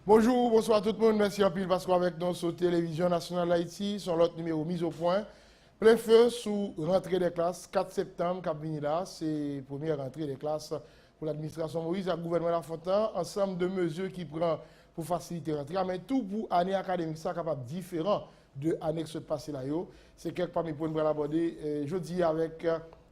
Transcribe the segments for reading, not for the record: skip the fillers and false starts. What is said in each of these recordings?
Bonjour, bonsoir tout le monde. Merci en pile parce qu'on avec nous sur Télévision Nationale Haïti, sur l'autre numéro mise au point. Plein feu sous rentrée des classes, 4 septembre, cap là, c'est première rentrée des classes pour l'administration Moïse, le gouvernement Lafontaine, ensemble de mesures qui prend pour faciliter la rentrée, mais tout pour année académique, ça capable différent de l'année qui se passe là. C'est quelque part pour nous aborder. Je dis avec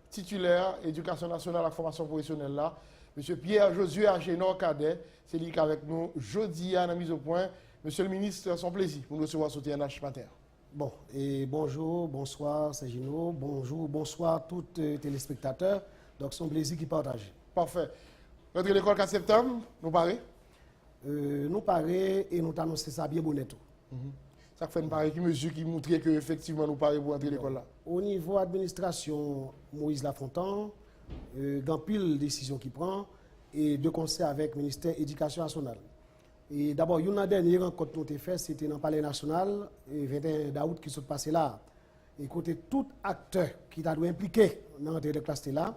titulaire éducation nationale et formation professionnelle là. Monsieur Pierre Josué Agénor Cadet, c'est lui qui est avec nous jeudi à la mise au point. Monsieur le ministre, c'est un plaisir pour nous recevoir sur TNH matin. Bon, et bonjour, bonsoir, c'est Gino. Bonjour, bonsoir tous les téléspectateurs. Donc, c'est un plaisir qui partage. Parfait. Rentrée l'école 4 septembre, nous parlons? Nous parlons et nous annoncé ça bien bonnet. Ça fait une pareille mesure qui montre que effectivement nous parlons pour entrer l'école là. Au niveau administration Moïse Lafontaine, dans pile décision qui prend et de concert avec le ministère de l'Éducation nationale. Et d'abord, une dernière rencontre que nous avons faite, c'était dans le Palais national, le 21 août qui s'est passé là. Et côté tout acteur qui t'a dû impliquer dans l'entrée de classe là,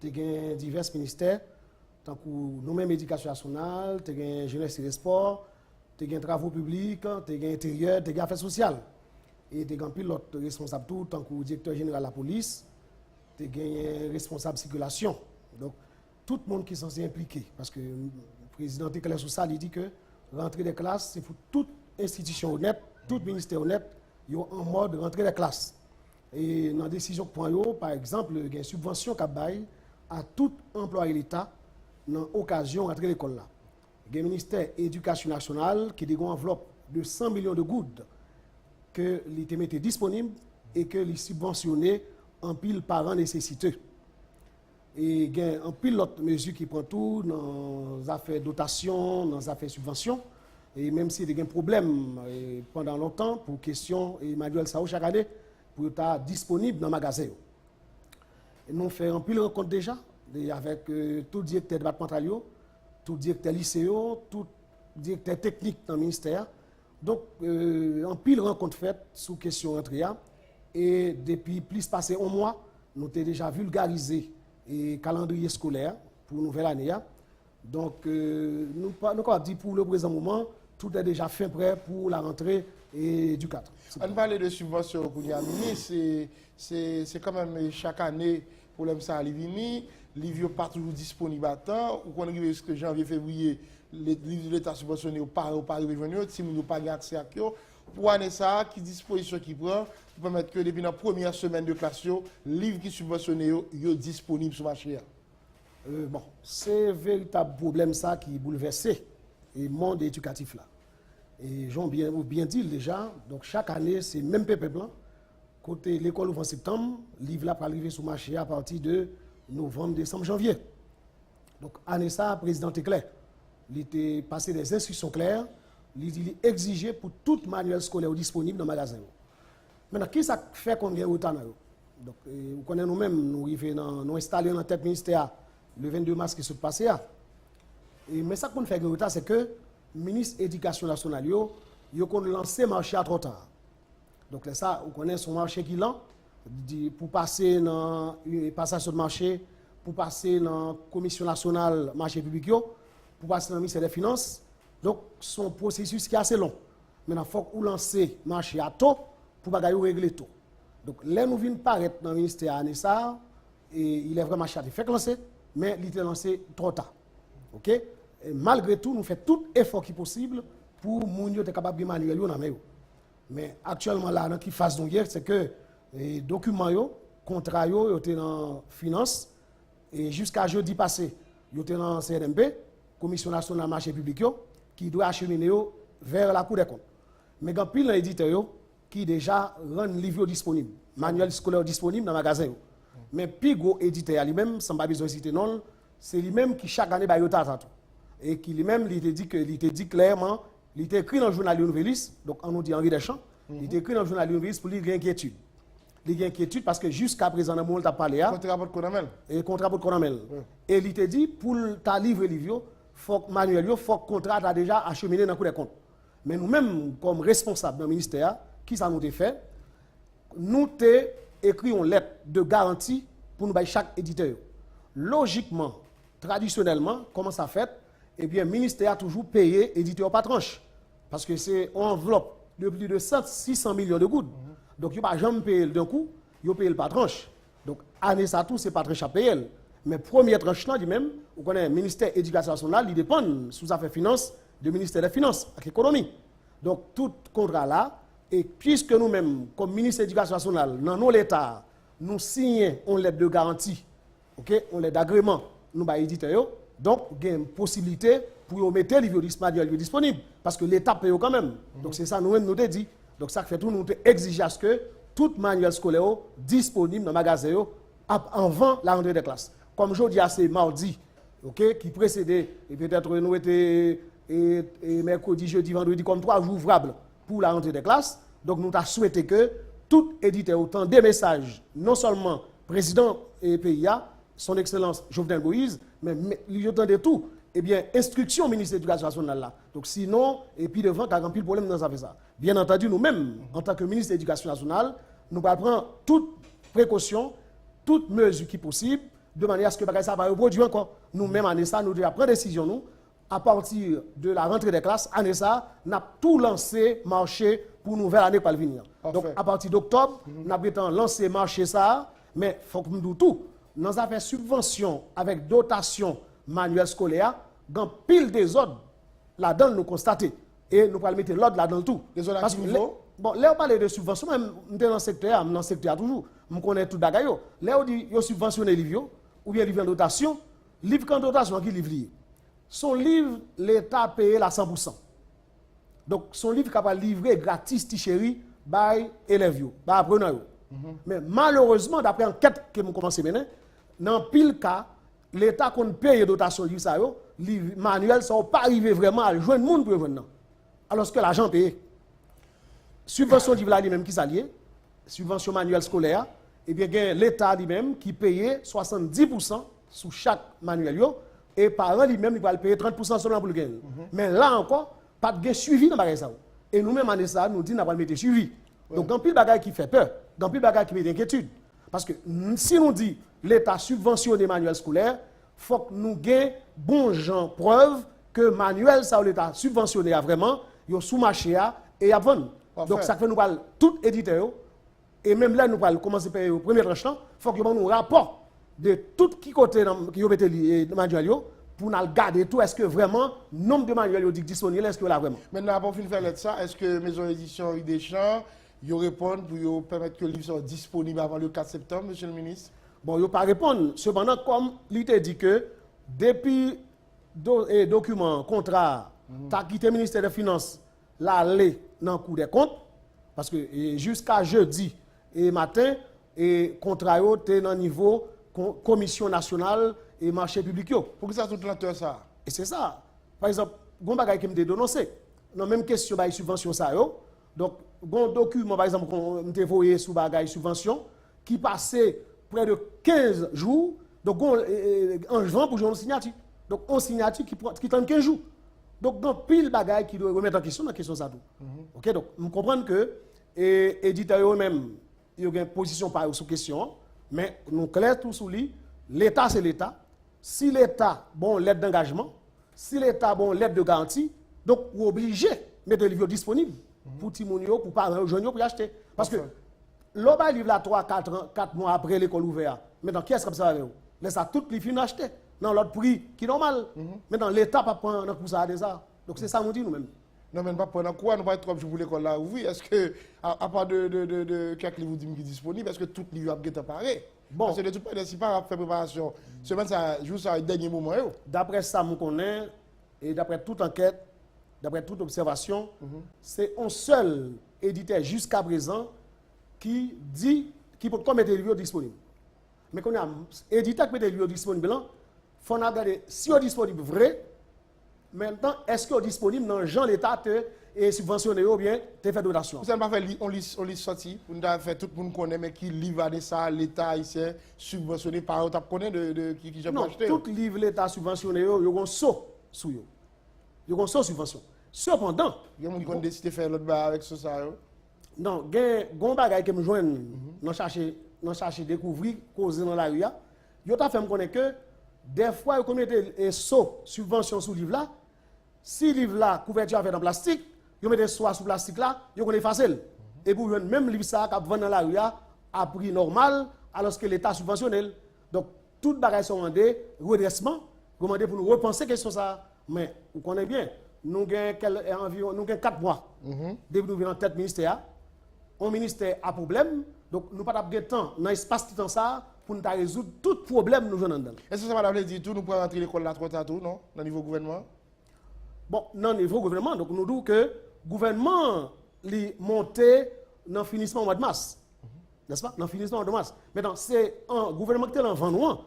il y a divers ministères, tant que nous-mêmes éducation nationale, il y a jeunesse et les sports, il y a travaux publics, il y a intérieur, il y a affaires sociales. Et il y a pilote responsable tout, tant que directeur général de la police, il y a responsable circulation. Donc, tout le monde qui est censé impliquer. Parce que le président Téclair sur ça, il dit que rentrer des classes, c'est pour toute institution honnête, tout ministère honnête, il y a en mode rentrer des classes. Et dans la décision point par exemple, il y a une subvention qui bail à tout employé de l'État dans l'occasion de rentrer l'école là. Il y a le ministère de l'Éducation nationale qui a une enveloppe de 100 millions de gouttes que l'État mettait disponible et que les subventionnait en pile parents nécessiteux. Et il y a un pile d'autres mesures qui prend tout dans les affaires dotation, dans les affaires subventions. Et même s'il y a un problème pendant longtemps, pour question et manuel Sao chaque année, pour être disponible dans le magasin. Et nous faisons un pile de rencontres déjà avec tout directeur départemental, tout directeur lycéen, tout directeur technique dans le ministère. Donc, un pile de rencontres faites sous question entrée. Et depuis plus passé un mois, nous avons déjà vulgarisé le calendrier scolaire pour la nouvelle année. Donc, nous avons dit pour le présent moment, tout est déjà fait prêt pour la rentrée du 4. On parle de subventions pour les c'est quand même chaque année pour l'homme ça arrive. Les livres pas toujours disponibles à temps. Ou quand on arrive jusqu'en janvier, février, les livres de l'État subventionnés ou pas revenus, si nous n'avons pas accès à eux. Pour année ça, qui disposition qui prend pour permettre que depuis la première semaine de classe, les livres qui subventionnés sont disponibles sur le marché. Bon, c'est un véritable problème ça qui bouleverse le monde éducatif là. Et j'en bien dit déjà, donc chaque année c'est même peuple blanc. Côté l'école ouvre en septembre, le livre là pour arriver sur le marché à partir de novembre, décembre, janvier. Donc année ça, le président Téclair, il était passé des instructions claires. Il exigeait pour tout manuel scolaire disponible dans le magasin. Maintenant, qui ça fait qu'on a autant? Donc, vous connaissez nous-mêmes, nous installons dans la tête ministère le 22 mars qui s'est passé. Mais ça qu'on fait autant, c'est que le ministre de l'Éducation nationale, il a lancé le marché à trop tard. Donc, ça, vous connaissez son marché qui est lent, pour passer dans le passage sur le marché, pour passer dans la Commission nationale marché public, pour passer dans le ministère des Finances. Donc, son processus qui est assez long. Maintenant, il faut qu'on lance le marché à tôt pour régler tout. Donc, là, nous venons paraître dans le ministère à Nessa, et il est vraiment chargé. Fait lancer, mais il est lancé trop tard. OK? Et malgré tout, nous faisons tout effort qui est possible pour que nous soyons capables de manuel. Mais actuellement, là, dans qui phase hier, c'est que les documents, les contrats, ils étaient dans la finance, et jusqu'à jeudi passé, ils étaient dans la CNMP, Commission nationale marché public, qui doit acheminer vers la Cour des comptes. Mais il y a pile d'éditeurs qui déjà rendent livre disponible, manuel scolaire disponible dans le magasin. Mais plus gros éditeur lui-même, sans pas besoin de citer non, c'est lui-même qui chaque année va y et qui lui-même il te dit clairement, il était écrit dans le journal Nouvelliste, donc on nous dit Henri Deschamps, il était écrit dans le journal Nouvelliste pour lui il y a inquiétude. Il y a inquiétude parce que jusqu'à présent, dans le monde, tu as parlé. Contrat pour Conamel. Et contrat pour Conamel. Et il te dit, pour ta livre manuel, il faut que le contrat a déjà acheminé dans le coup des comptes. Mais nous-mêmes, comme responsables du ministère, qui ça nous a fait? Nous avons écrit une lettre de garantie pour nous chaque éditeur. Logiquement, traditionnellement, comment ça fait? eh bien, le ministère a toujours payé éditeur par tranche. Parce que c'est une enveloppe de plus de 600 millions de gouttes. Donc, il n'y a pas jamais payé d'un coup, il paye le par tranche. Donc, année ça tout, c'est pas tranche à payer. Mais première tranche là, lui-même, vous connaissez, le ministère de l'Éducation nationale, il dépend sous affaires finances du ministère des Finances, avec l'économie. Donc, tout contrat là, et puisque nous-mêmes, comme ministère de l'Éducation nationale, dans l'État, nous signons une lettre de garantie, okay, une lettre d'agrément, nous avons éditeurs, donc il y a une possibilité pour mettre les vidéos disponibles, parce que l'État paye quand même. Donc, c'est ça nous-mêmes nous avons dit. Donc, ça fait tout, nous exigeons à ce que tout manuel scolaire disponible dans le magasin avant la rentrée des classes. Comme je dis, c'est mardi, okay, qui précédait, et peut-être nous étions mercredi, jeudi, vendredi, comme 3 jours ouvrables pour la rentrée des classes. Donc nous avons souhaité que tout éditeur autant des messages, non seulement président et PIA, son excellence Jovenel Moïse, mais il autant de tout, eh bien, instruction ministre de l'Éducation nationale là. Donc sinon, et puis devant, il y a un pile problème dans ça. Bien entendu, nous-mêmes, en tant que ministre de l'Éducation nationale, nous allons prendre toute précaution, toute mesure qui est possible, de manière à ce que ça va reproduire encore. Nous-mêmes, en ça, nous devons prendre décision, nous, à partir de la rentrée des classes, en ça, nous avons tout lancé, marché pour une nouvelle année qui va venir. Donc, à partir d'octobre, nous avons lancé, marché ça, mais il faut que nous disions tout. Nous avons fait subvention avec dotation manuelle scolaire, dans pile des ordres, là-dedans, nous constatons. Et nous allons mettre l'ordre là-dedans tout. Des ordres parce à que niveau? Bon, là, on parle de subvention, même dans le secteur toujours. Je connais tout bagaille. Là, on dit que subventionne les livres, ou bien livre en dotation. Livre en dotation, qui livre? Son livre, l'État paye à 100%. Donc, son livre capable de livrer gratis, chéri, par élèves, par apprenants. Mais malheureusement, d'après l'enquête que nous commençons à mener, dans pile cas, l'État qu'on paye dotation livre ça, livre manuel, ça n'a pas arrivé vraiment à joindre le monde pour venir. Alors que l'argent paye. Subvention livre là lui-même qui s'allie, subvention manuelle scolaire, et bien l'État lui-même qui paye 70% sur chaque manuel et parents lui-même il va payer 30% seulement pour le gain. Mais là encore, pas de suivi dans bagage ça. Et nous-mêmes en ça, nous disons qu'on va mettre suivi. Donc dans pile bagage qui fait peur, dans pile bagage qui met inquiétude. Parce que si nous dit l'État subventionne les manuels scolaires, faut que nous ayons bon gens preuve que manuel ça l'État subventionné a vraiment, yo sous marché et à vendre. Donc ça fait nous parle tout éditeur et même là nous parle commencer payer au premier tranche, faut que nous rapport de tout qui côté qui ont été manuel pour nous garder tout est-ce que vraiment nombre de manuels disponibles est-ce que là vraiment. Maintenant pour finir faire ça, est-ce que maison édition Deschamps ils répondent pour permettre que le livre soit disponible avant le 4 septembre, monsieur le ministre? Bon, ils pas répondre. Cependant, comme l'IT dit que depuis document, contrat, tu as quitté le ministère des Finances, l'aller dans le cours des comptes, parce que jusqu'à jeudi et matin, et contrat était dans le niveau commission nationale et marché public. Pour que ça tout lenteur ça? Et c'est ça. Par exemple, il y a un bagage qui me dénoncé. Dans la même question, il y a subvention ça. Donc, un document, par exemple, qu'on m'a envoyé sous bagage subvention, qui passait près de 15 jours, donc en juin pour jouer une signature. Donc, une signature qui prend 15 jours. Donc, dans pile bagage qui doit remettre en question, dans la question ça tout. OK, donc, nous comprenons que l'éditeur eux-mêmes, il y a une position par sous question, mais nous clair tout sous lui, l'État c'est l'État. Si l'État bon l'aide d'engagement, si l'État bon l'aide de garantie, donc vous êtes obligé de mettre le livre disponible pour Timounio, pour parents jeunes pour acheter. Parce que l'on va livre là 4 mois après l'école ouverte. Maintenant, qui est-ce que ça va faire? Laisse ça tout les films acheter dans l'autre prix qui est normal. Maintenant, l'État pas prendre pour ça déjà. Donc c'est ça nous dit nous-mêmes. Non, mais pas pendant quoi nous pas être 3 jours pour l'école là ouvrir. Est-ce que à part de quelques livres qui sont disponibles, est-ce que tout livre a été paré? Bon, parce que de toute manière, si pas fait préparation, semaine ça joue ça dernier moment. D'après ça, nous connaissons et d'après toute enquête, d'après toute observation, c'est un seul éditeur jusqu'à présent qui dit qui peut mettre les livres disponibles. Mais quand on a éditeur qui met les livres disponibles, il faut regarder si on est disponible vrai. Maintenant, est-ce qu'on est disponible dans le genre l'État et subventionné ou bien te fait donation? Vous n'avez pas fait on lit sorti, on a fait tout le monde connaît mais qui livre de ça l'État ici subventionné par on connaît de qui j'ai acheté. Non, tout livre l'État subventionné yo ont saut sous yo. Yo ont saut subvention. Cependant, il y a des gens qui ont décidé de faire l'autre bas avec ça. Non, gon bagay que me joindre, non chercher découvrir causer dans la rue, yo ta fait me connaître que des fois, vous mettez des sauts subvention sous livre là. Si livre là, couverture fait en plastique, vous mettez soit sous plastique là, vous connaissez facile. Et pour même livre ça, qui vend dans la rue à prix normal, alors que l'État subventionnel. Donc, toutes bagages sont demandées, redressement, demandé pour nous repenser question ça. Mais vous connaissez bien, nous avons environ 4 mois depuis nous venons en tête ministère. Un ministère a problème, donc nous n'avons pas de temps dans l'espace de temps ça pour nous résoudre tout problème nous venons dedans. Est-ce que ça va dire tout, nous pouvons rentrer l'école là trop tard, non, dans le niveau gouvernement? Bon, dans le niveau gouvernement, donc nous disons que le gouvernement est monté dans le finissement au mois de mars. N'est-ce pas? Dans le finissement au mois de mars. Maintenant, c'est un gouvernement qui est en Vendouan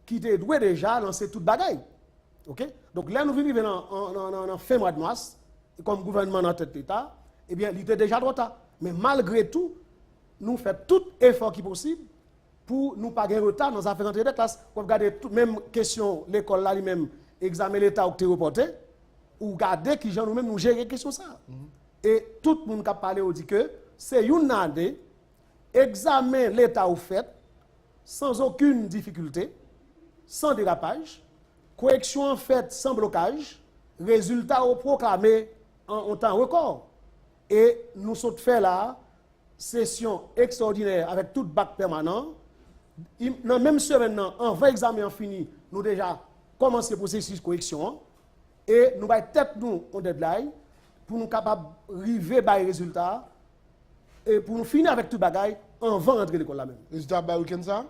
qui était doué déjà lancer toute bagaille. OK? Donc là, nous vivons en fin mois de mars, comme gouvernement dans tête d'État, eh bien, il était déjà trop tard. Mais malgré tout, nous faisons tout effort qui est possible pour nous pas gagner retard dans les affaires d'entrée de classe. Pour regarder toute même question, l'école là, lui-même, examen l'État ou reporté, ou regarder qui gens nous-mêmes nous gérer question ça. Et tout le monde qui a parlé dit que c'est une année, examen l'État ou fait, sans aucune difficulté, sans dérapage, correction faite sans blocage, résultat au proclamé en temps record. Et nous sommes fait là, session extraordinaire avec tout bac permanent. Dans la même semaine, en 20 examens finis, nous déjà commencé le processus de correction. Et nous allons tête nous en deadline pour nous capables d'arriver à résultat et pour nous finir avec tout bagaille en 20 rentrer l'école là même. Résultat par week-end ça?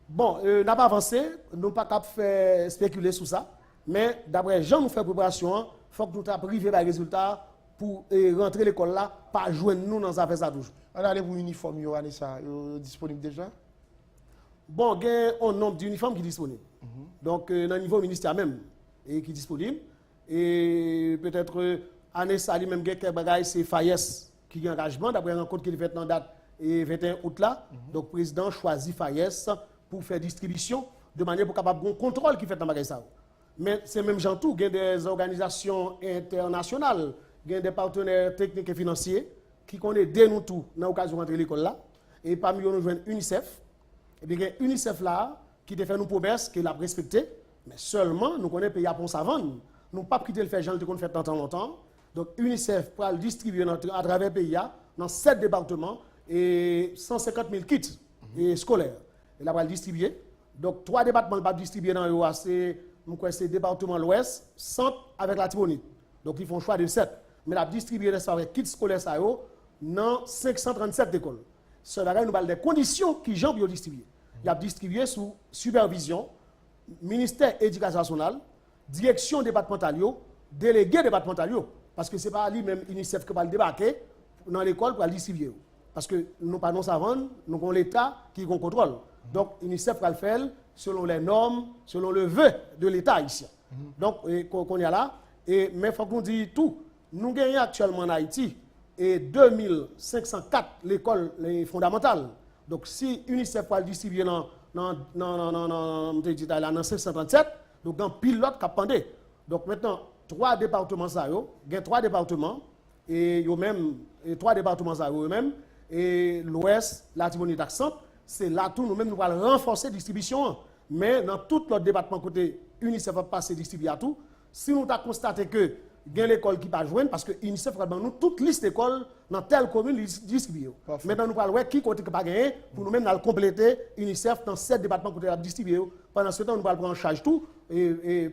Bon, nous n'avons pas avancé, nous n'avons pas capable de faire spéculer sur ça, mais d'après Jean nous fait préparation, il faut que nous arrivions à résultat pour rentrer l'école là, pas joindre nous dans les affaires ça toujours. On a les uniformes, ça disponible déjà? Bon, il y a un nombre d'uniformes qui est disponible. Donc, dans le niveau ministère même, et qui est disponible. Et peut-être, année ça, même quelques bagages, c'est FAYES qui a engagement, d'après un rencontre qui est fait dans la date 21 août là. Donc, le président choisit FAYES pour faire distribution de manière pour capable de contrôle qui fait dans le bagage ça. Mais c'est même gens tout, il y a des organisations internationales, il y a des partenaires techniques et financiers qui connaissent dès nous tout dans l'occasion de rentrer l'école là. Et parmi eux, nous jouons UNICEF. Et bien, il y a UNICEF là qui a fait nos promesses, qui l'a respecté. Mais seulement, nous connaissons pays à Pont-Savane. Nous n'avons pas quitté le fait, j'en ai fait tant longtemps. Donc, UNICEF pour le distribuer à travers le pays, dans 7 départements, et 150 000 kits scolaires. Et là, on va le distribuer. Donc, 3 départements vont distribuer dans le c'est le département de l'Ouest, centre avec la Tibonite. Donc, ils font choix de 7. Mais la distribuer avec kits scolaires dans 537 écoles. Cela nous parle des conditions qui Jean ont distribué. Il a distribué sous supervision, ministère de l'Éducation nationale, direction départementale, délégué départemental. Parce que ce n'est pas lui-même UNICEF qui va le débarquer dans l'école pour le distribuer. Parce que nous pas non savants, nous avons l'État qui contrôle. Donc UNICEF va le faire selon les normes, selon le vœu de l'État ici. Donc, qu'on y a là, mais il faut qu'on dise tout. Nous gagnons actuellement en Haïti et 2504 l'école fondamentale. Donc, si UNICEF va le distribuer dans 537, donc dans pilote qui a pendé. Donc, maintenant, 3 départements, il y a 3 départements, et il y a même 3 départements, eux-mêmes, et l'Ouest, la Tibonite accent, c'est là tout, nous-mêmes, nous allons renforcer la distribution. Mais dans tout l'autre département, côté UNICEF va passer distribuer à tout. Si nous avons constaté que il y a l'école qui va joindre, parce que UNICEF va nous toute liste d'écoles dans telle commune distribuer. Maintenant, nous allons voir qui côté qui va gagner pour nous-mêmes compléter UNICEF dans 7 départements côté distribuer. Pendant ce temps, nous allons prendre en charge tout et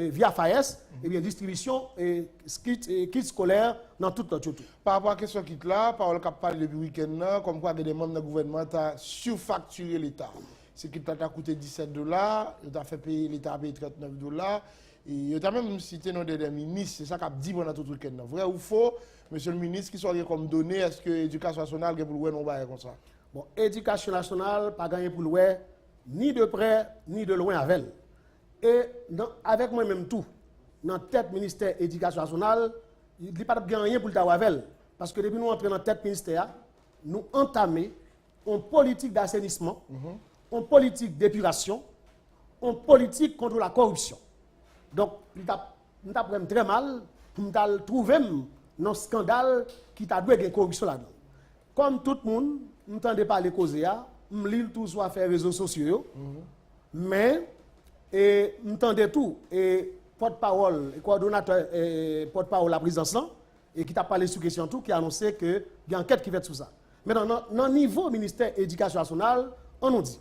via FAES, et bien distribution et kits scolaires dans toute notre tout. Par rapport à la question kit là, parole qui a parlé depuis le week-end, comme quoi des membres du gouvernement ont surfacturé l'État. Ce qui t'a coûté $17, il a fait payer l'État a payé $39. Et il a même cité nos des ministres, c'est ça qu'a dit pendant tout le week-end. Vrai ou faux, monsieur le ministre, qui soit comme donné, est-ce que l'éducation nationale a pour le non pas comme ça? Bon, l'éducation nationale pas gagné pour le ni de près ni de loin avec elle. Et avec moi-même tout, dans la tête ministère de l'éducation nationale, il n'y a pas gagné pour le avec elle. Parce que depuis nous entrons dans la tête ministère, nous entamons une politique d'assainissement, une politique d'épuration, une politique contre la corruption. Donc, nous avons très mal pour trouver un scandale qui a doué de corruption là-dedans. Comme tout le monde, nous entendons parler de causes, nous lisons tout sur les réseaux sociaux, mais et m'entendez tout et porte-parole, coordonnateur porte-parole la présidence là, et qui t'a parlé sur question tout, qui a annoncé que il y a une enquête qui va être sur ça. Mais dans le niveau ministère de l'Éducation nationale, on nous dit,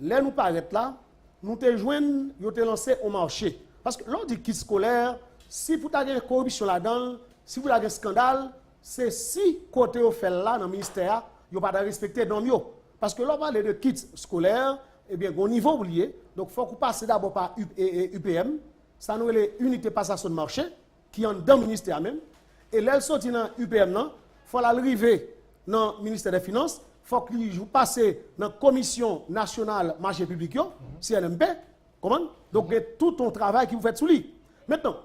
là nous paraît là, nous te joignent, nous te lancé au marché. Parce que l'on dit kit scolaire, si vous avez une corruption là-dedans, si vous avez un scandale, c'est si côté au fait là dans le ministère, vous pas respecter dans mieux. Parce que l'on parle de kit scolaire, eh bien, au niveau oublié, donc il faut qu'on passe d'abord par UPM, ça nous est unité passation de marché, qui est dans le ministère même. Et là, elle sortit dans UPM, il faut l'arriver dans le ministère des Finances, il faut qu'il passe dans la Commission nationale marché public, CNMP, comment? Donc, tout ton travail que vous faites sous lui. Maintenant,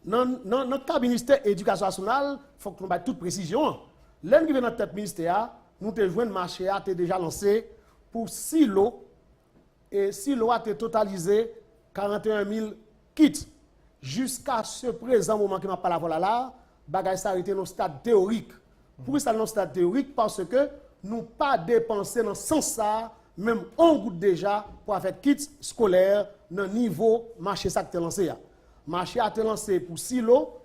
dans le cas ministère de l'Éducation nationale, il faut que nous battons toute précision. L'un qui vient dans tête ministère, nous te joué le marché a déjà lancé pour 6 lots, et 6 lots a été totalisé 41 000 kits. Jusqu'à ce présent moment que je parle là, bagay ça arrêté dans le stade théorique. Pourquoi ça dans le stade théorique? Parce que nous pas dépensé dans ce sens ça, même on goûte déjà pour faire kits scolaires dans le niveau marché ça qui a lancé. Le marché a été lancé pour 6 lots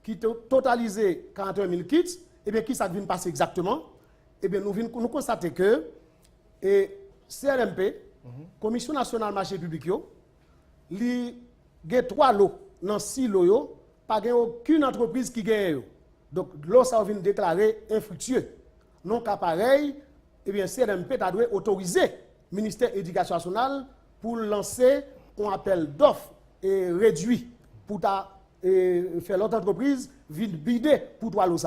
qui totalisé 41 000 kits. Et bien qui ça vient passer exactement? Et bien nous constatons que CNMP, Commission nationale marché public, il y a 3 lots dans 6 lots, pas aucune entreprise qui gagne. Donc, l'eau, ça vient déclarer infructueux. Non qu'à pareil, eh bien, CNMP a dû autoriser le ministère de l'Éducation nationale pour lancer un appel d'offres et réduit pour faire l'autre entreprise vide bider pour 3 lots.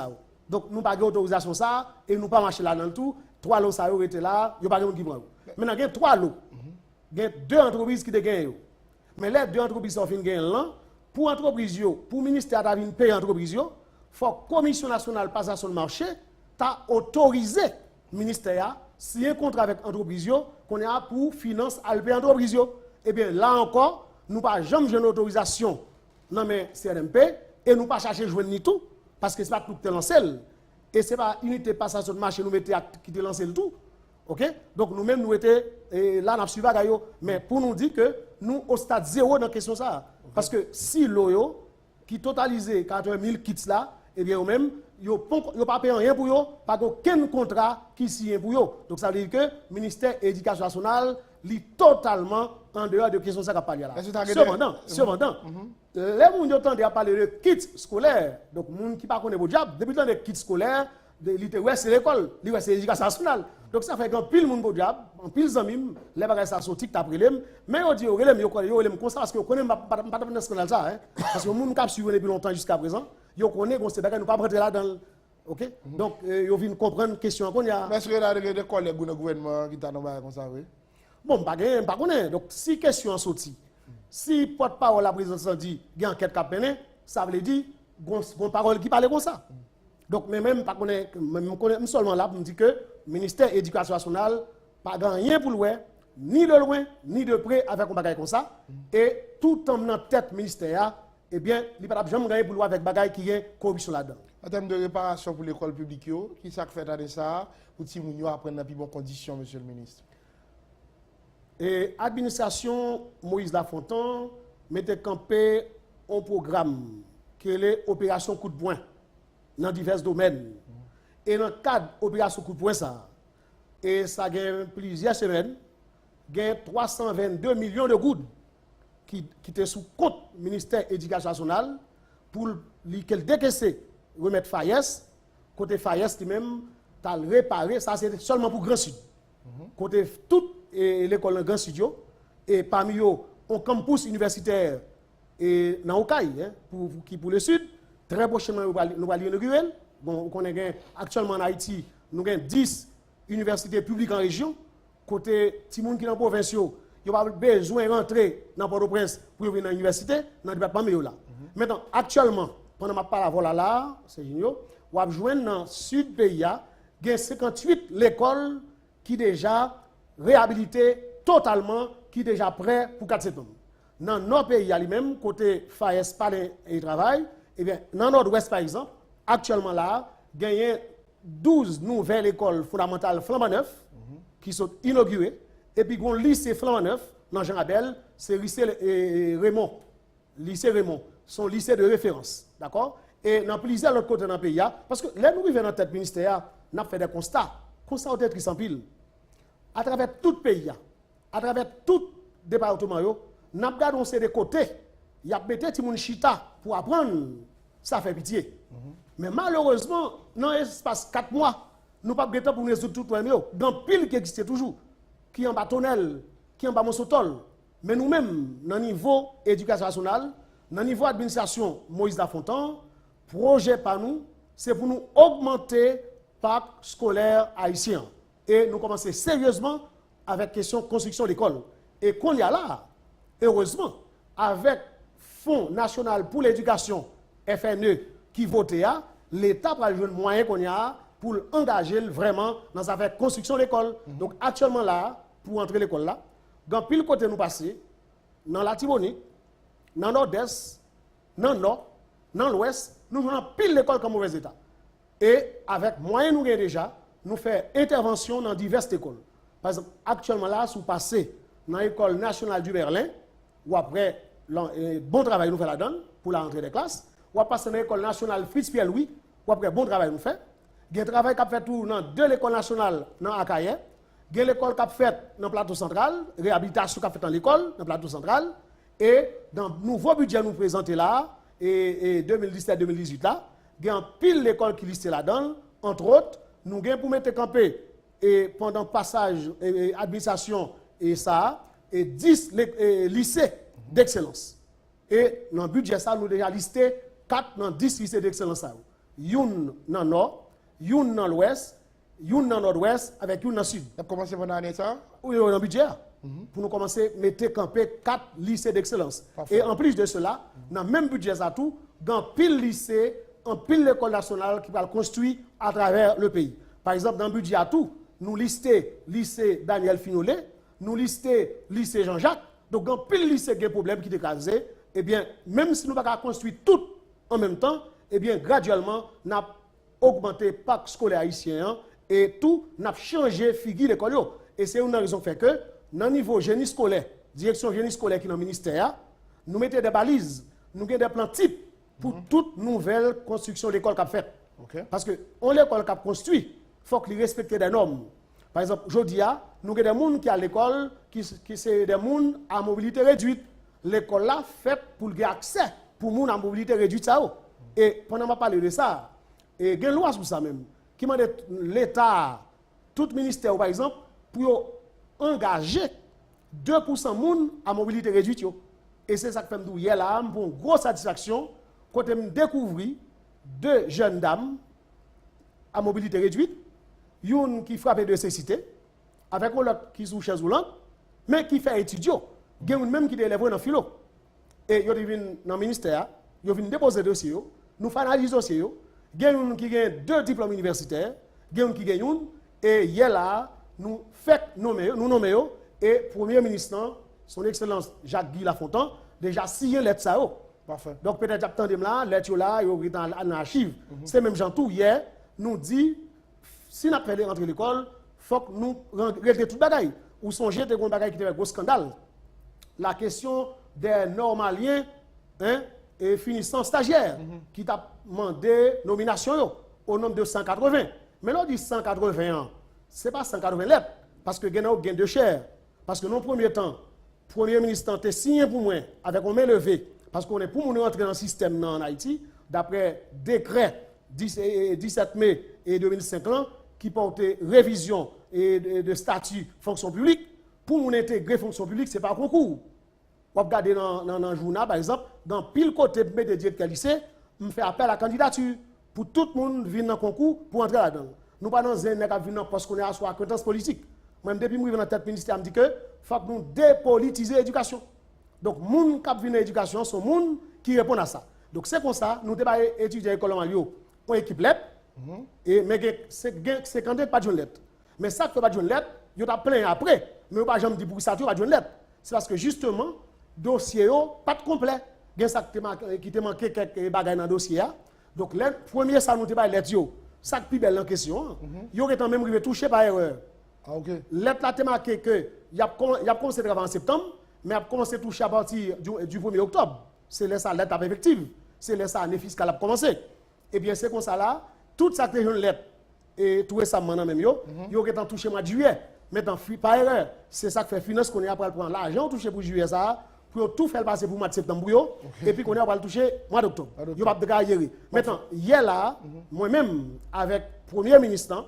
Donc, nous n'avons pas d'autorisation ça et nous pas marcher là dans tout. 3 lots ça étaient là, il n'y a pas de monde qui prend. Maintenant, il y a 3 lots. Il y a 2 entreprises qui gagnent. Mais les 2 entreprises sont fin gagner là. Pour entreprise, pour le ministère de payer entreprise, il faut que la Commission nationale passation de marché t'a autorisé le ministère signer un contrat avec l'entreprise qu'on a pour financer à payer l'entreprise. Eh bien, là encore, nous n'avons pas jamais une autorisation dans le CNMP et nous n'avons pas cherché à jouer ni tout parce que ce n'est pas tout qui est lancé. Et ce n'est pas unité passation de marché qui est lancé le tout. OK? Donc nous-mêmes, nous étions là, nous suivons Gaïo, mais pour nous dire que nous, au stade 0 dans la question ça. Parce que si l'OYO, qui totalisait 80 000 kits là, eh bien, eux-mêmes, ils n'ont pas payé rien pour eux, pas aucun contrat qui signe pour eux. Donc ça veut dire que le ministère de l'Éducation nationale est totalement en dehors de la question ça qu'a parlé là. Cependant, les gens qui ont parlé de kits scolaires, donc les gens qui ne connaissent pas le job, depuis le temps de kits scolaires, c'est l'école, c'est l'éducation nationale. Donc ça fait qu'un pile monde au diable, un pile zamim, les bagages ça sorti après les, mais on dit yo comme ça parce que on connaît pas dans scandale ça hein, parce que monde cap suivre depuis longtemps jusqu'à présent, yo connaît qu'on ces bagages nous pas rentrer là dans OK? Donc yo vinn comprendre question qu'on y a. Mais est-ce que là de collègues du gouvernement qui t'a nommé comme ça oui? Bon, pas connaît. Donc si question sorti, si porte-parole la présidence dit il y a enquête cap mené, ça veut dire gon parole qui parle comme ça. Donc, même pas connaît seulement là pour me dire que le ministère de l'Éducation nationale n'a pas rien pour loin, ni de loin, ni de près avec un bagage comme ça. Et tout en menant tête ministère, eh bien, il n'y a pas jamais gagné pour loin avec bagage qui est corruption là-dedans. En termes de réparation pour l'école publique, qui ça fait de ça pour que les apprennent dans de bonnes conditions, monsieur le ministre? Et l'administration Moïse Lafontaine mettait campé un programme qui est l'opération coup de poing dans divers domaines. Et dans le cadre de l'opération coup de poing, ça a plusieurs semaines, il y a 322 millions de gouttes qui étaient sous compte du ministère de l'Éducation nationale pour qu'elle décaisse, remettre Fayès. Côté Fayès, lui-même, tu as réparé, ça c'est seulement pour Grand Sud. Côté toute l'école de Grand Studio, et parmi eux, un campus universitaire dans Okaï, pour le Sud. Très prochainement, nous allons inaugurer. Bon, on est actuellement en Haïti, nous avons 10 universités publiques en région. Côté Timoun qui est dans la province, il n'y a pas besoin de rentrer dans Port-au-Prince pour venir dans l'université, dans le département là. Maintenant, actuellement, pendant ma parole là, c'est génial, on va joindre dans le sud du pays, il y a 58 l'école qui déjà réhabilité totalement, qui est déjà prêt pour 4 septembre. Dans notre pays, lui-même, côté FAES, Palais et Travail, eh bien, dans le nord-ouest, par exemple, actuellement là, il y a 12 nouvelles écoles fondamentales flambant neuf qui sont inaugurées. Et puis, il y a un lycée flambant neuf, dans Jean Abel, c'est lycée Raymond. Lycée Raymond, son lycée de référence. D'accord? Et dans plusieurs autres côtés dans le pays, parce que là, nous arrivons dans tête ministère, nous avons fait des constats. Constats au tête qui s'empilent. À travers tout le pays, à travers tout département, nous avons gardé des côtés. Il y a peut-être des chita pour apprendre, ça fait pitié. Mais malheureusement, dans l'espace 4 mois, nous n'avons pas de temps pour résoudre tout le problème. Il y a pile qui existe toujours, qui est en bas Tonnelle, qui est en bas Monsotol. Mais nous-mêmes, dans le niveau éducation nationale, dans le niveau administration Moïse Lafontaine, projet par nous, c'est pour nous augmenter le parc scolaire haïtien. Et nous commençons sérieusement avec la question de construction d'école. Et qu'on y a là, heureusement, avec Fonds national pour l'éducation, FNE, qui votait, l'État va jouer le moyen qu'on y a pour engager vraiment dans la construction de l'école. Donc actuellement là, pour entrer l'école là, dans pile côté nous passer, dans la Tibonite, dans le nord-est, dans le nord, dans l'ouest, nous avons pile l'école comme mauvais état. Et avec moyen nous déjà, nous faisons intervention dans diverses écoles. Par exemple, actuellement là, si vous passez dans l'école nationale du Berlin, ou après, bon travail nous fait la donne pour la rentrée des classes, ou passer dans l'école nationale Fritz Pierre Louis, ou après, bon travail nous fait. Il y a un travail qui a fait tout dans deux écoles nationales dans Akaye. Il y a l'école qui a fait dans le plateau central, réhabilitation qui a fait dans l'école, dans le plateau central. Et dans le nouveau budget nous présentons là, et 2017-2018 là, il y a un pile l'école qui liste là-dedans. Entre autres, nous avons pour mettre campé et pendant le passage administration et ça, et 10 lycées d'excellence. Et dans le budget, ça, nous avons déjà listé 4 dans 10 lycées d'excellence. Une dans le nord, une dans l'ouest, une dans le nord-ouest, avec une dans le sud. Vous avez commencé pendant l'année ça? Oui, dans le budget. Pour nous commencer à mettre camper 4 lycées d'excellence. Et en plus de cela, dans le même budget, ça tout, dans pile lycée, en pile l'école nationale qui va le construire à travers le pays. Par exemple, dans le budget à tout, nous listons lycée Daniel Finolet, nous listons lycée Jean-Jacques. Donc, dans pile lycée qui a des problèmes qui décasent, eh bien, même si nous ne pouvons pas construire tout en même temps, eh bien, graduellement, nous avons augmenté le parc scolaire haïtien et tout, nous avons changé la figure de l'école. Et c'est une raison qui fait que, dans le niveau génie scolaire, direction génie scolaire qui est dans le ministère, nous mettons des balises, nous avons des plans types pour toute nouvelle construction de l'école qu'a faite. Parce que on l'école qu'a construit, il faut qu'il respecte des normes. Par exemple, aujourd'hui, nous avons des gens qui à l'école qui sont des gens à mobilité réduite. L'école là faite pour le accès pour les gens à mobilité réduite. Et pendant que je parle de ça, et il y a une loi sur ça même, qui demande l'État, tout ministère par exemple, pour engager 2% de gens à mobilité réduite. Et c'est ça que fait me dire là, pour une grosse satisfaction, quand je découvre 2 jeunes dames à mobilité réduite, une qui frappe de cécité, avec l'autre qui sous chaise roulante, mais qui fait étudier. Il y a une même qui est élève dans le philo. Et ils viennent dans le ministère, ils viennent déposer le dossier, nous faisons analyse le dossier. Il y a une qui a 2 diplômes universitaires, il y a une qui a une, et hier là, nous nommons, et Premier ministre, son Excellence Jacques-Guy Lafontaine, déjà signé lettre ça. Parfait. Donc peut-être attendez là, lettre là, il est dans l'archive. C'est même gens tout hier, nous dit, si nous appelons rentrer l'école, il faut que nous régler tout le bagaille. Ou songez que bagaille qui était un gros scandale. La question des normaliens et finissant stagiaires qui t'a demandé nomination au nombre de 180. Mais là, on dit 180 ans. Ce n'est pas 180 lettres, parce que il y a un gain de chair. Parce que dans le premier temps, le Premier ministre a signé pour moi, avec un main levée, parce qu'on est pour nous entrer dans le système en Haïti, d'après décret 17 mai 2005 qui portait révision et de statut fonction publique. Pour nous intégrer fonction publique, ce n'est pas un concours. Vous regardez dans le journal, par exemple, dans pile côté de directeur lycée, on fait appel à la candidature pour tout le monde venir dans le concours pour entrer là-dedans. Nous pas dans un qui vient parce qu'on est à soi acquaintance politique. Même depuis que je suis dans la tête ministère, je me dis que faut que nous dépolitiser l'éducation. Donc, les gens qui viennent dans l'éducation sont les gens qui répondent à ça. Donc, c'est comme ça, nous devons étudier à l'école en Malio, pour équipe lettre, mais c'est quand même pas de lettre. Mais ça qui fait pas de lettre, il y a plein après, mais on ne peut pas jamais dire pour ça, tu pas de lettre. C'est parce que justement, le dossier n'est pas complet. Il y a ça qui te manqué quelques bagages dans le dossier. Donc, le premier, ça nous devons lettre. Ça qui est plus belle en question. Il y aurait même touché par erreur. Ah, ok. Lettre là, marqué que il y a commencé à travailler en septembre, mais a commencé à toucher à partir du 1er octobre. C'est là ça lettre effective. C'est là ça année fiscale a commencé. Et bien c'est comme ça là, toute ça que une lettre et tout récemment même yo ont touché mois de juillet. Maintenant par erreur, c'est ça que fait finance qu'on est après prendre l'argent touché pour juillet ça pour tout faire passer pour mois de septembre yo et puis qu'on est après le toucher mois d'octobre. Yo pas de gérer. Maintenant hier là, moi-même avec premier ministre,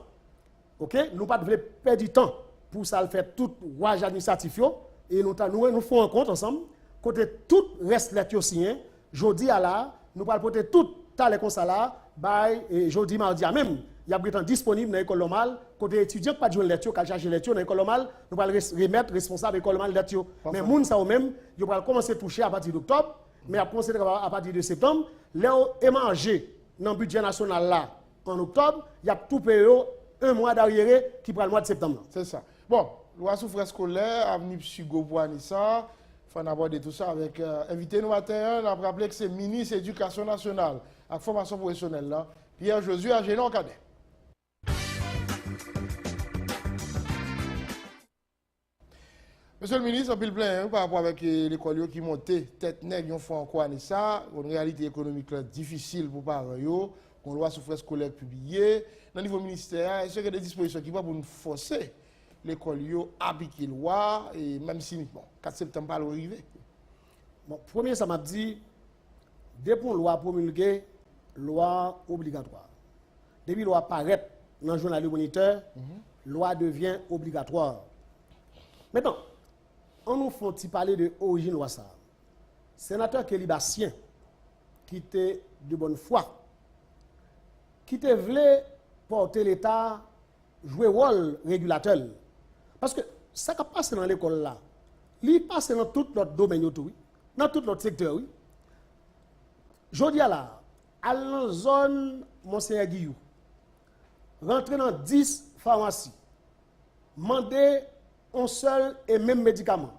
OK, nous pas de perdre du temps pour ça le faire tout rouage administratif yo et nous faisons un compte ensemble côté tout reste lettre signé jeudi à là nous pas porter tout les comme ça là et jeudi mardi à même il y a britant disponible dans l'école normale côté étudiant pas de joindre lettre qu'a chercher lettre dans l'école normale nous va remettre responsable école normale lettre mais moun ça même il va commencer à toucher à partir d'octobre mais à commencer à partir de septembre là émanger dans le budget national là en octobre il y a tout payé un mois d'arrière qui prend le mois de septembre. C'est ça. Bon, loi sous frais scolaire, avenue Psygo pour Anissa. Il faut aborder tout ça avec invité nous matin. On a rappelé que c'est ministre Éducation nationale avec formation professionnelle là. Pierre Josué à Génon Cadet. Monsieur le ministre, on peut le plaindre par rapport avec l'école qui montait tête nègre, on fait encore Anissa. Une réalité économique là, difficile pour parents. On loi sous frais scolaire publiée. Dans le niveau ministère, est-ce qu'il y a des dispositions qui vont pour nous forcer l'école à appliquer la loi, et même si, bon, 4 septembre, pas arrivé. Bon, premier, ça m'a dit, depuis une loi promulguée, loi obligatoire. Depuis la loi paraît dans le journal Moniteur, loi devient obligatoire. Maintenant, on nous fait parler de l'origine de la loi ça. Sénateur Kelly Bastien, qui était de bonne foi, qui te voulait porter l'État jouer rôle régulateur. Parce que ça qui passe dans l'école là, il passe dans tout notre domaine, dans tout notre secteur. Oui. Je dis là, à la zone Monseigneur Guillou, rentrer dans 10 pharmacies, demander un seul et même médicament,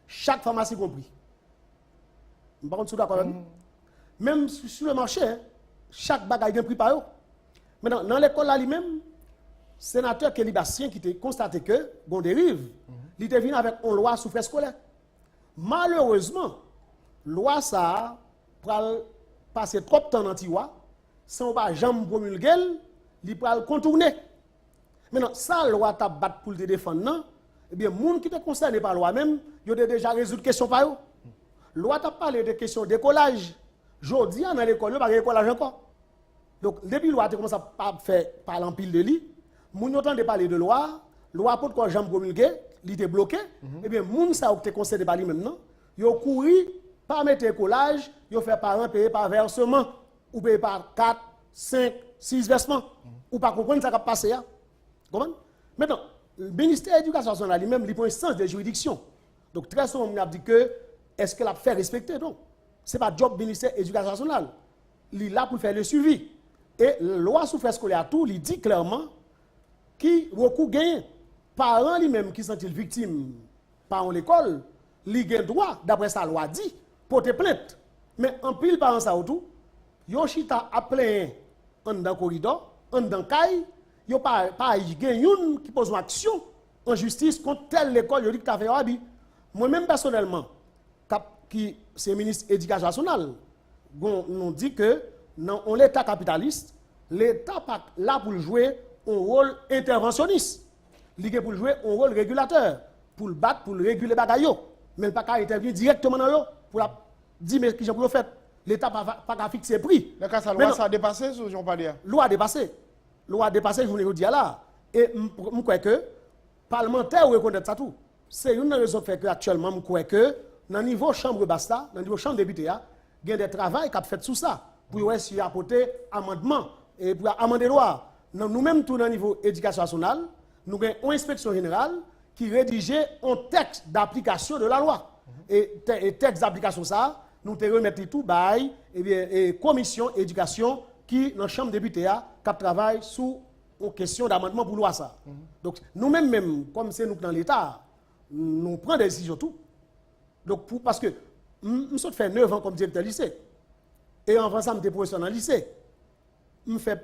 chaque pharmacie compris. Par contre, d'accord. Même sur le marché, chaque bagaille est pris par eux. Maintenant, dans l'école là lui-même, sénateur Kelly Bastien qui a constaté que, bon dérive, il était venu avec une loi sous frais scolaire. Malheureusement, loi ça, pour passer trop de temps dans l'anti-loi, sans pas jamais promulguer, il peut contourner. Maintenant, ça, loi t'a battu pour le défendre, eh bien, les gens qui sont concernés par la loi même, ils ont déjà résolu la question par eux. La loi t'a parlé de questions de décollage. Aujourd'hui, dans l'école, il n'y a pas de décollage encore. Donc, depuis la loi a commencé à faire par l'empile de lit, moun yo tande parler de loi pour quoi jambe promulgué, il était bloqué, et bien moun ça qui concédé par lui même non, yo couru pas mettre collage, yo fait parents payer par versement ou payer par 4, 5, 6 versements ou pas comprendre ça qui passer là. Comment? Maintenant, le ministère de l'Éducation nationale lui-même il prend un sens de juridiction. Donc très souvent on a dit que est-ce qu'elle a fait respecter donc c'est pas job ministère de l'Éducation nationale. Il est là pour faire le suivi. Et la loi sous frais scolaire tout, il dit clairement qui recours gagne parents lui-même qui sont victimes par l'école, il a droit d'après sa loi dit porter plainte. Mais en pile parents ça autour, Yoshita a plein en dans corridor, en dans caille, yo pas gagne qui pose une action en justice contre telle l'école yo dit que tu fait abi. Moi-même personnellement qui c'est ministre de l'Éducation nationale, nous dit que dans l'État capitaliste, l'État pas là pour jouer un rôle interventionniste. Il est pour jouer un rôle régulateur, pour le battre, pour le réguler bagaille. Mais il pas qu'à intervenir directement dans l'eau pour la dire mais qui j'ai pour fait. L'État pas qu'à fixer prix. Le cas ça loi ça a dépassé ce j'en pas dire. Loi a dépassé. Loi a dépassé je vous dire là et je crois que parlementaire reconnaît ça tout. C'est une raison fait que actuellement je crois que dans niveau chambre basta, dans niveau chambre député il y a des travail qui fait sous ça pour essayer apporter amendement et pour amender loi. Nous-mêmes, tout dans niveau éducation nationale, nous avons une inspection générale qui rédigeait un texte d'application de la loi. Et texte d'application ça, nous te remettons tout bail et commission éducation qui dans la chambre député qui travaille sur une question d'amendement pour loi ça. Donc nous-mêmes comme c'est nous dans l'état, nous prenons des décisions tout. Donc parce que nous sommes fait 9 ans comme directeur lycée. Et avant ça, je suis professeur dans le lycée. Je fais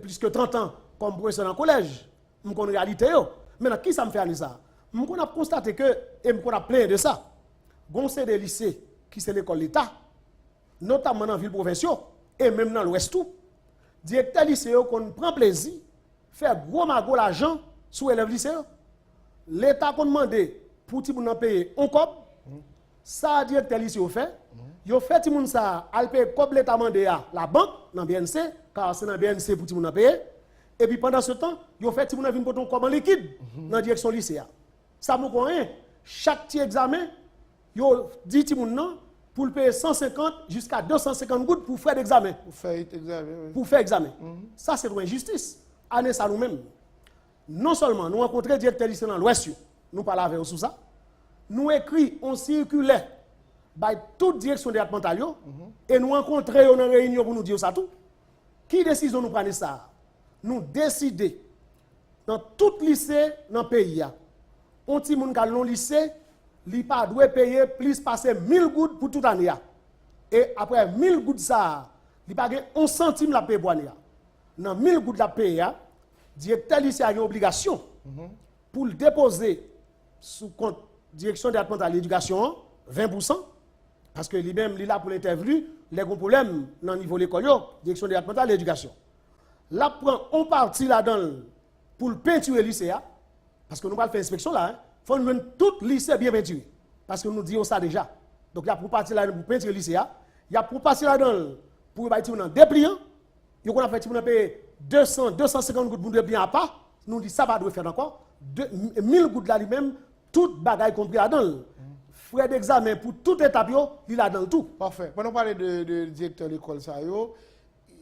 plus que 30 ans comme professeur dans le collège. Je connais la réalité. Maintenant, qui ça me fait aller ça? Je constaté que, et je plein de ça. gonce des lycées qui c'est l'école l'État, notamment dans les villes provinciales et même dans l'Ouest tout. Directeur lycée qu'on prend plaisir faire gros magot l'argent sur élèves lycéens. L'État qu'on demande pour ti moun payer on cop, ça directeur lycée fait. Yo fait ti moun ça al payer comme l'État mandé à la banque dans BNC car c'est dans BNC pour ti moun payer. Et puis pendant ce temps, yo fait ti moun vinn pour ton comme en liquide dans direction lycée. Ça nous connaît. Chaque petit examen, yo dit ti moun nan pour le payer 150 jusqu'à 250 gouttes pour faire l'examen. Pour faire examen. Oui. Pour faire examen. Ça, c'est une injustice. Année ça nous-mêmes. Non seulement nous rencontrons directeur lycée dans l'Ouest, nous parlons avec eux sur ça, nous écrivons on circulaire by toute direction départementale et nous rencontrons dans une réunion pour nous dire ça tout. Qui décision nous prenons ça? Nous décidons dans tout lycée dans le pays. On petit moun ka non lycée, li pas doit payer plus passer 1000 gouttes pour toute année. Et après 1000 gouttes ça, li pas gen 1 centime la paye pour année. Dans 1000 gouttes la paye, directeur lycée a une obligation pour le déposer sous compte direction départementale de l'éducation 20% parce que lui-même il là pour l'interview, les gros problèmes dans le niveau de l'école, direction départementale de l'éducation. Là prend on partie là-dedans pour le peinturer lycée parce que nous pas faire inspection là, faut nous tout lycée bien peinturé parce que nous disons ça déjà. Donc il y a pour partir là pour peinturer lycée, il y a pour passer là-dedans pour bâtir dans dépliant, il y a fait pour payer 200 250 gouttes pour dépliant à part, nous dit ça pas doit faire encore 1000 gouttes là lui-même toute bagaille compris là-dedans. Frais d'examen pour tout étape il là dans tout. Parfait. Pendant parler de directeur de l'école ça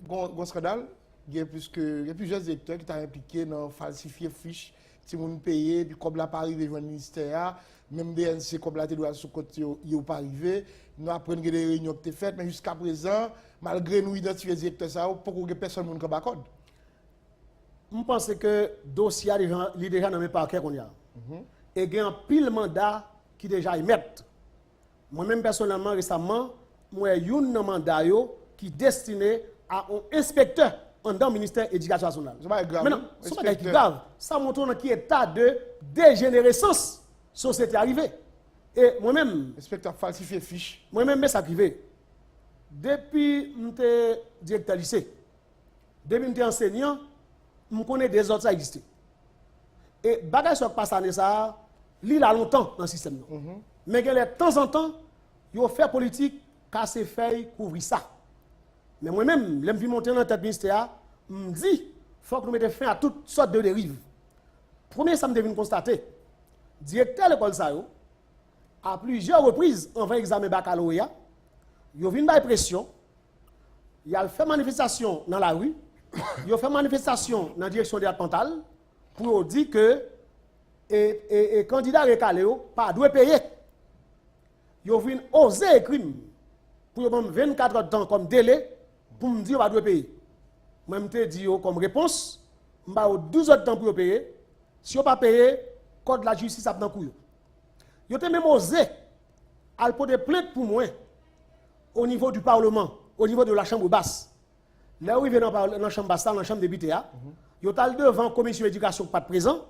gon scandale, il y a plusieurs directeurs qui sont impliqués dans falsifier fiches, si on paye puis comme la pas arrivé dans le ministère, même BNC comme la doit sur côté yo pas arrivé, nous apprenons que des réunions ont été faites mais jusqu'à présent malgré nous identifier directeur ça pourquoi personne ne connaît code. Je pense que le dossier est déjà dans le parquet qu'on y a. Et il y a un pile mandat qui déjà émettent. Moi-même personnellement récemment, moi j'ai un mandat qui est destiné à un inspecteur dans le ministère de l'Éducation nationale. Maintenant, ce n'est pas grave. Ça montre dans quel état de dégénérescence société arrivée. Et moi-même, inspecteur falsifié fiche. Moi-même, ça arrivé. Depuis que j'étais directeur lycée, depuis que j'étais enseignant, je connais des autres ça existait. Et bagage sur passe année ça, il a longtemps dans le système. Mais de temps en temps, il fait politique, casser feuille, couvrir ça. Mais moi-même, je me monter dans la tête ministère, je me dis, il faut que nous mettions fin à toutes sortes de dérives. Premier, ça me devine constater, directeur de l'école ça, à plusieurs reprises, en 20 examens baccalauréat, il a vu une pression, il a fait manifestation dans la rue, il a fait manifestation dans la direction départementale pour dire que les candidats recalés pas doivent payer. Il a vu oser écrire pour 24 heures de temps comme délai pour me dire qu'il doit payer. Moi, je me dis comme réponse, je vais 12 heures de temps pour payer. Si on ne pas payer, le code de la justice a dans le coup. Il a même osé à poser plainte pour moi au niveau du Parlement, au niveau de la Chambre basse. Là où il vient dans la Chambre basse, dans la Chambre députés, il est devant la commission d'éducation pas de présent.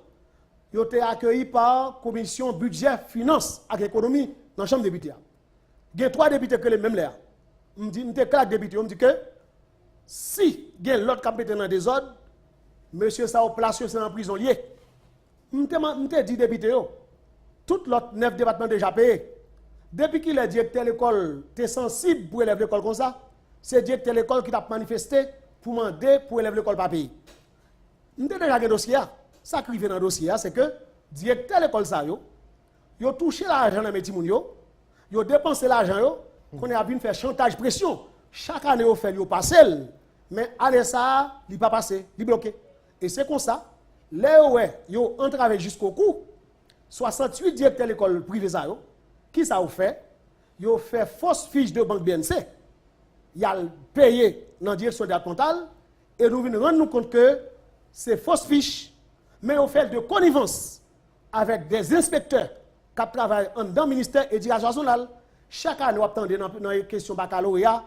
Il a été accueilli par la commission budget, finance et économie dans la Chambre députés. Il y a 3 députés que les mêmes là. Je me dis, je suis 4 députés, je me dis que si il y a l'autre qui est dans des ordres, monsieur ça au place c'est en prison lié. Je me dis députés, tout l'autre 9 départements déjà payés. Depuis qu'il est directeur de l'école, tu es sensible pour élèver l'école comme ça, c'est directeur de l'école qui t'a manifesté pour demander pour élever l'école pas payer. Je suis déjà un dossier. Ça qui vient dans le dossier, c'est que directeur de l'école ça, il a touché l'argent dans les petits moun, il a dépensé l'argent, qu'on a vu faire chantage pression. Chaque année, il fait, il passe, mais allez ça, il pas passé, il bloqué. Et c'est comme ça, là où il a entravé jusqu'au cou, 68 directeurs de l'école privée, qui ça a fait? Il a fait fausse fiche de banque BNC. Il a payé dans la direction départementale et nous venons rendre compte que c'est fausse fiche, mais on fait de connivence avec des inspecteurs qui travaillent dans le ministère de l'Éducation nationale. Chaque année, on attend dans les questions baccalauréat,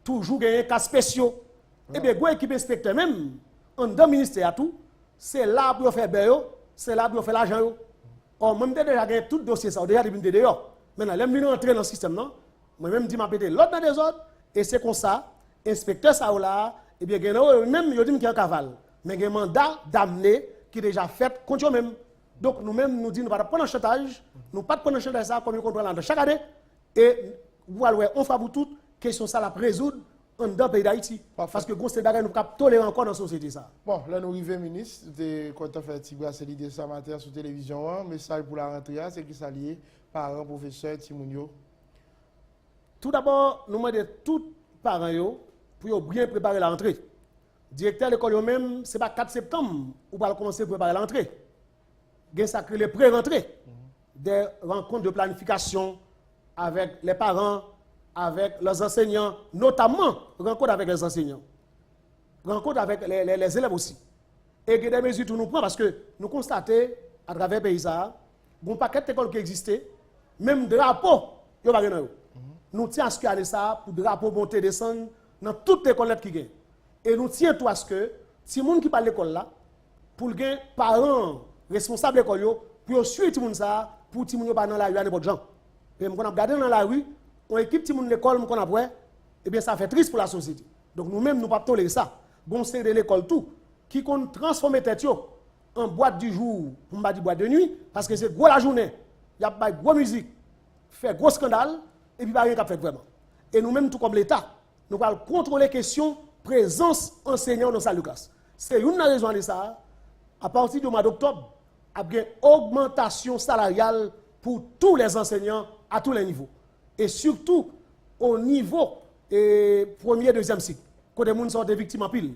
toujours des cas spéciaux. Et bien, une équipe inspecteur même, dans le ministère, c'est là pour faire beurre, c'est là pour faire l'argent. Or, même déjà gagné tout dossier, ça, déjà depuis dehors. Maintenant, là, je rentrer dans le système, non? Moi-même, je m'a pété l'autre dans des autres, et c'est comme ça, inspecteur ça ou là, et bien, même, je dis qu'il y a un cavale, mais il y a un mandat d'amener qui est déjà fait contre eux-mêmes. Donc, nous-mêmes, nous disons, nous ne pas prendre un chantage, nous ne pas prendre un chantage ça comme nous contrôlons chaque année, et vous allez, on fait pour toute question ça la résoudre dans le pays d'Haïti. Parce que nous ne pouvons pas tolérer encore dans la société ça. Bon, là, nous arrivons, ministre, quand on fait un petit bracelet de ça matin sur la télévision, un message pour la rentrée, c'est qui s'allie parents, professeurs, Timounio. Tout d'abord, nous demandons tous les parents pour bien préparer la rentrée. Directeur de l'école même, ce n'est pas 4 septembre où va commencer à préparer la rentrée. Il y a les pré-rentrées, des rencontres de planification avec les parents, avec les enseignants, notamment rencontres avec les enseignants, rencontres avec les élèves aussi. Et il y a des mesures que nous prenons parce que nous constatons à travers le pays, bon paquet d'écoles qui existaient, même drapeaux, il y a pas. Nous tenons à ce qu'il y ait ça pour drapeaux monter descendre dans toutes les écoles qui gagnent. Et nous tenons à ce que si les gens qui parlent de l'école là, pour les parents responsables de l'école, pour suivre tout le monde ça, pour que les gens pas dans la rue à n'importe gens. Et quand on a regardé dans la rue, on équipe tout le monde de l'école, qu'on a et bien ça fait triste pour la société. Donc nous-mêmes, nous ne pouvons pas tolérer ça. Bon, c'est de l'école tout, qui compte transformer tête en boîte du jour, pour ne dire boîte de nuit, parce que c'est gros la journée, il y a pas gros musique, fait gros scandale, et puis pas rien qu'à faire vraiment. Et nous-mêmes, tout comme l'État, nous allons contrôler les questions présence enseignant dans sa classe. C'est une raison de ça. À partir du mois d'octobre, il y a une augmentation salariale pour tous les enseignants à tous les niveaux. Et surtout au niveau premier et deuxième cycle, quand les gens sont des victimes en pile.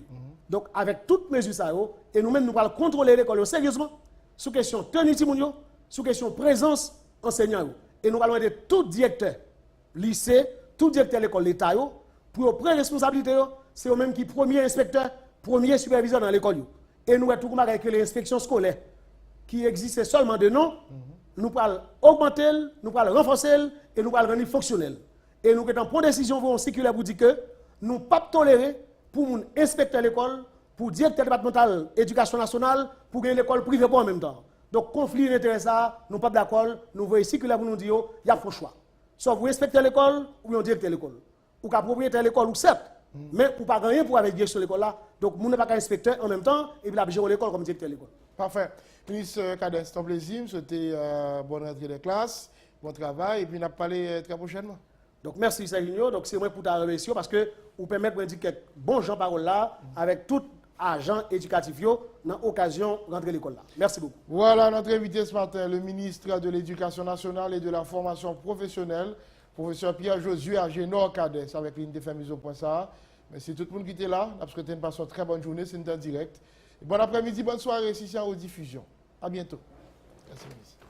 Donc, avec toutes mes mesures, et nous-mêmes, nous allons contrôler l'école sérieusement, sous question tenue Timounio, sous question présence enseignant. Et nous allons aider tout directeur lycée, tout directeur de l'école d'État, pour prendre responsabilité, c'est eux-mêmes qui premier inspecteur, premier superviseur dans l'école. Et nous avons tout avec les inspections scolaires, qui existent seulement de nom, nous allons augmenter, nous allons renforcer, et nous allons rendre fonctionnel. Et nous allons prendre décision pour circulaire pour dire que nous ne pouvons pas tolérer pour mon inspecteur de l'école, pour directeur départemental éducation nationale, pour gagner l'école privée en même temps. Donc, conflit d'intérêt, nous ne sommes pas d'accord, nous voyons circulaire pour nous dire il y a un choix. Soit vous inspectez l'école, ou vous directeur de l'école. Ou qu'à propriétaire de l'école, ou certes, mais pour ne pas gagner pour avec direction de l'école là, donc vous n'êtes pas inspecteur en même temps, et puis la gérer l'école comme directeur de l'école. Parfait. Ministre Kadès, c'est un plaisir, c'était bonne rentrée des classes, bon travail, et puis on a parlé très prochainement. Donc merci Serginho, donc c'est moi pour ta remercier parce que vous permettez de dire quelques bons gens parole là avec tout agent éducatif dans l'occasion de rentrer l'école là. Merci beaucoup. Voilà notre invité ce matin, le ministre de l'Éducation nationale et de la formation professionnelle, professeur Pierre-Josué Agénor Kadès, avec l'une des familles au point ça. Merci tout le monde qui était là, parce que tu as une très bonne journée, c'est en direct. Bon après-midi, bonne soirée, ici en rediffusion. À bientôt. Merci, ministre.